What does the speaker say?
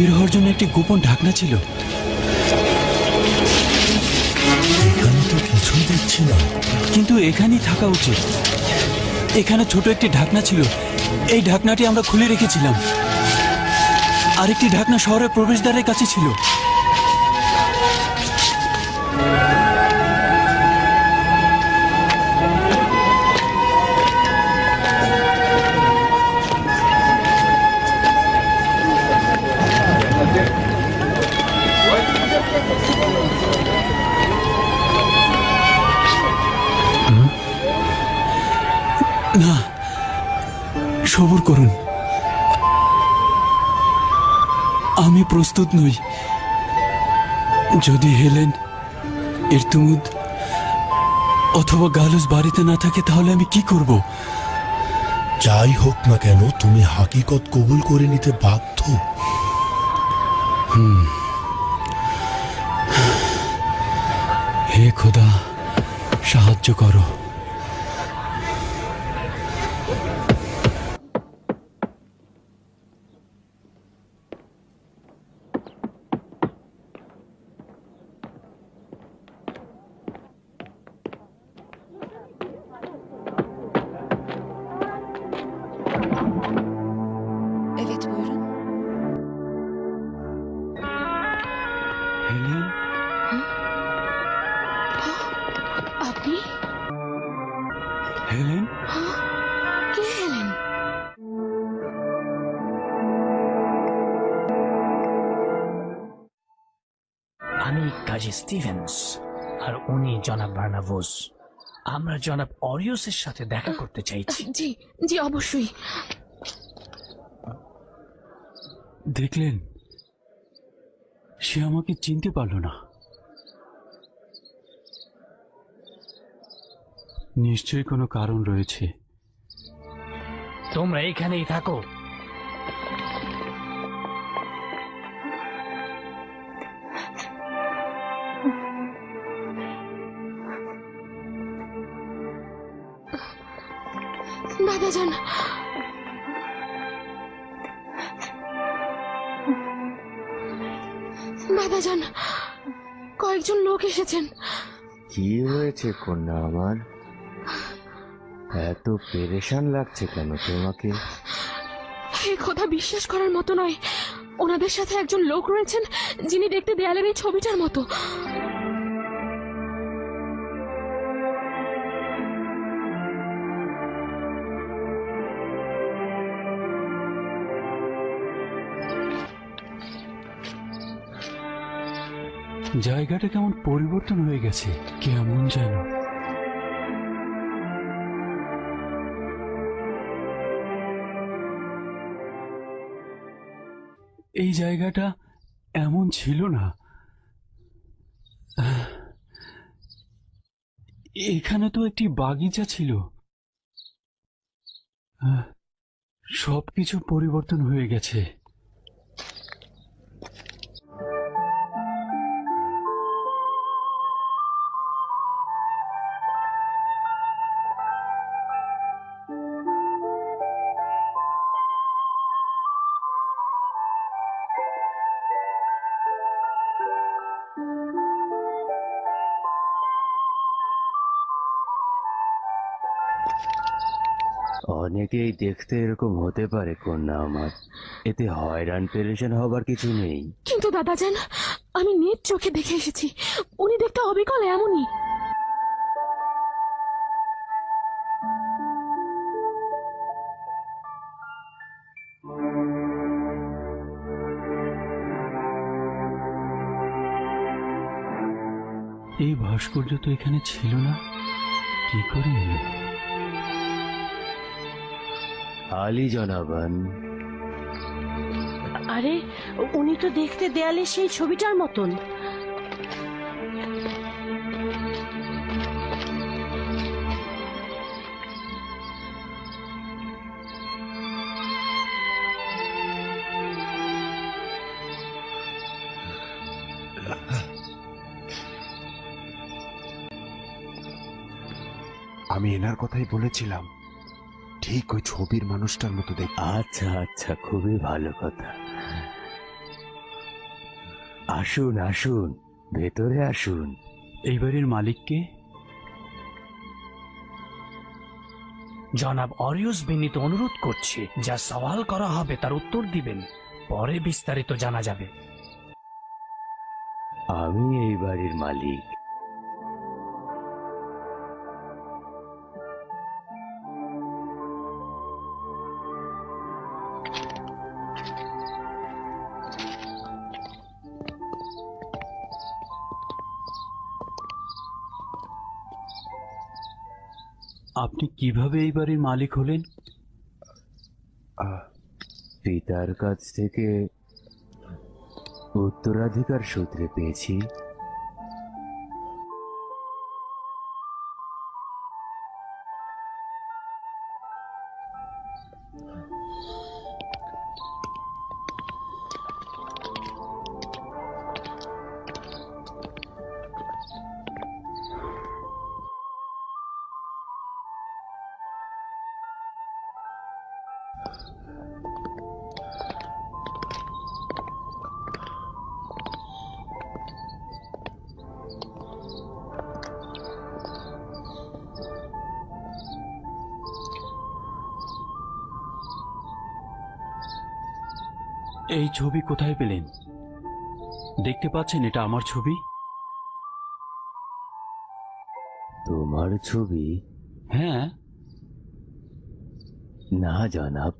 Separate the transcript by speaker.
Speaker 1: বের হওয়ার জন্য একটি গোপন ঢাকনা ছিল।
Speaker 2: এখানে তো কিছুই দেখছি না।
Speaker 1: কিন্তু এখানেই থাকা উচিত। এখানে ছোট একটি ঢাকনা ছিল, এই ঢাকনাটি আমরা খুলে রেখেছিলাম। আরেকটি ঢাকনা শহরের প্রবেশদ্বারের কাছে ছিল। না, সবুর করুন, আমি প্রস্তুত নই। যদি হেলেন, ইরতুমুদ অথবা গালুস বাড়িতে না থাকে তাহলে আমি কি করব?
Speaker 2: যাই হোক না কেন, তুমি হাকিকত কবুল করে নিতে বাধ্য।
Speaker 1: হে খোদা, সাহায্য করো।
Speaker 3: Evet buyurun.
Speaker 1: হেলেন,
Speaker 3: আপনি?
Speaker 1: হেলেন,
Speaker 3: কে এলেন?
Speaker 4: আমি কাজী স্টিভেন্স, আর উনি জনাব বার্নাবোস। আমরা জনাব অরিয়সের সাথে দেখা করতে চাইছি।
Speaker 3: জি জি অবশ্যই।
Speaker 1: দেখলেন, সে আমাকে চিনতে পারল না। নিশ্চয়ই কোনো কারণ রয়েছে।
Speaker 4: তোমরা এখানেই থাকো।
Speaker 3: দাদাজান, দাদাজান, কয়েকজন লোক এসেছেন।
Speaker 5: কি হয়েছে কন্যা আমার? এত পেরেশান লাগছে কেন তোমাকে?
Speaker 3: হে খোদা, বিশ্বাস করার মতো নয়। ওনাদের সাথে একজন লোক রয়েছেন যিনি দেখতে দেয়ালের এই ছবিটার মতো।
Speaker 1: জায়গাটা কেমন পরিবর্তন হয়ে গেছে, কেমন যেন। এই জায়গাটা এমন ছিল না। এখানে তো একটি বাগিচা ছিল। সবকিছু পরিবর্তন হয়ে গেছে।
Speaker 5: অনেকেই দেখতে এরকম হতে পারে কন্যা আমার, এতে হয়রান পেরেশান হবার কিছু নেই।
Speaker 3: কিন্তু দাদাজান, আমি নিজ চোখে দেখে এসেছি, উনি দেখতে অবিকল এমনই।
Speaker 1: এই ভাস্কর্য তো এখানে ছিল না, কি করে এলো?
Speaker 5: আলী জনাবান,
Speaker 6: আরে উনি তো দেখতে দেয়ালে সেই ছবিটার মতন।
Speaker 7: আমি এনার কথাই বলেছিলাম, ঠিক ওই ছবির মানুষটার মতো দেখতে।
Speaker 5: আচ্ছা আচ্ছা, খুবই ভালো কথা। আসুন আসুন, ভেতরে আসুন।
Speaker 1: এই বাড়ির মালিককে?
Speaker 4: জনাব অরিয়স বিনীত অনুরোধ করছে, যা সওয়াল করা হবে তার উত্তর দিবেন, পরে বিস্তারিত জানা যাবে।
Speaker 5: আমি এই বাড়ির মালিক।
Speaker 1: আপনি কিভাবে এই বাড়ির মালিক হলেন?
Speaker 5: পিতার কাছ থেকে উত্তরাধিকার সূত্রে পেয়েছি।
Speaker 1: এই ছবি কোথায় পেলেন? দেখতে পাচ্ছেন এটা আমার ছবি।
Speaker 5: তোমার ছবি?
Speaker 1: হ্যাঁ।
Speaker 5: না জনাব,